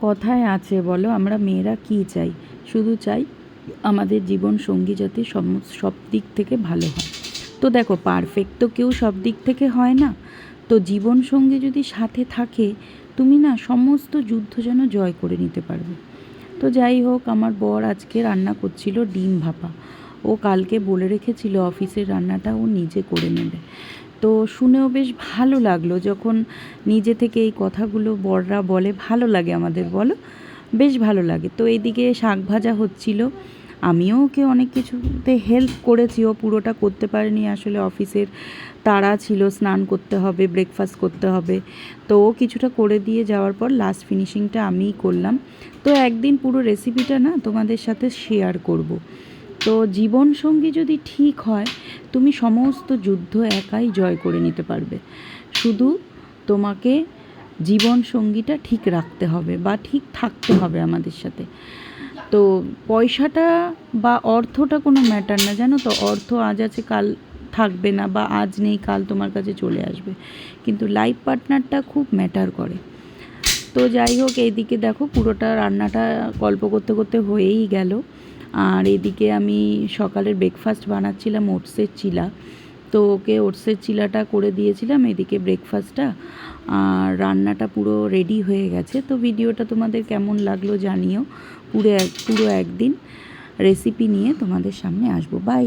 কথায় আছে বলো, আমরা মেয়েরা কী চাই? শুধু চাই আমাদের জীবন সঙ্গী যাতে সব দিক থেকে ভালো হয়। তো দেখো, পারফেক্ট তো কেউ সব দিক থেকে হয় না। তো জীবন সঙ্গী যদি সাথে থাকে, তুমি না সমস্ত যুদ্ধ যেন জয় করে নিতে পারবে। তো যাই হোক, আমার বর আজকে রান্না করছিল ডিম ভাপা। ও কালকে বলে রেখেছিল অফিসের রান্নাটা ও নিজে করে নেবে। তো শুনেও বেশ ভালো লাগলো, যখন নিজে থেকে এই কথাগুলো বড়রা বলে ভালো লাগে আমাদের, বলো, বেশ ভালো লাগে। তো এইদিকে শাক ভাজা হচ্ছিল, আমিও ওকে অনেক কিছুতে হেল্প করেছি। ও পুরোটা করতে পারেনি, আসলে অফিসের তাড়া ছিল, স্নান করতে হবে, ব্রেকফাস্ট করতে হবে। তো ও কিছুটা করে দিয়ে যাওয়ার পর লাস্ট ফিনিশিংটা আমিই করলাম। তো একদিন পুরো রেসিপিটা না তোমাদের সাথে শেয়ার করব। তো জীবনসঙ্গী যদি ঠিক হয়, তুমি সমস্ত যুদ্ধ একাই জয় করে নিতে পারবে। শুধু তোমাকে জীবনসঙ্গীটা ঠিক রাখতে হবে বা ঠিক থাকতে হবে আমাদের সাথে। তো পয়সাটা বা অর্থটা কোনো ম্যাটার না, জানো তো। অর্থ আজ আছে কাল থাকবে না, বা আজ নেই কাল তোমার কাছে চলে আসবে, কিন্তু লাইফ পার্টনারটা খুব ম্যাটার করে। তো যাই হোক, এইদিকে দেখো পুরোটা রান্নাটা গল্প করতে করতে হয়েই গেল। আর এদিকে আমি সকালের ব্রেকফাস্ট বানাচ্ছিলাম ওটসের চিলা। তো ওকে ওটসের চিলাটা করে দিয়েছিলাম, এদিকে ব্রেকফাস্টটা। আর রান্নাটা পুরো রেডি হয়ে গেছে। তো ভিডিওটা তোমাদের কেমন লাগলো জানিও। পুরো একদিন রেসিপি নিয়ে তোমাদের সামনে আসবো। বাই।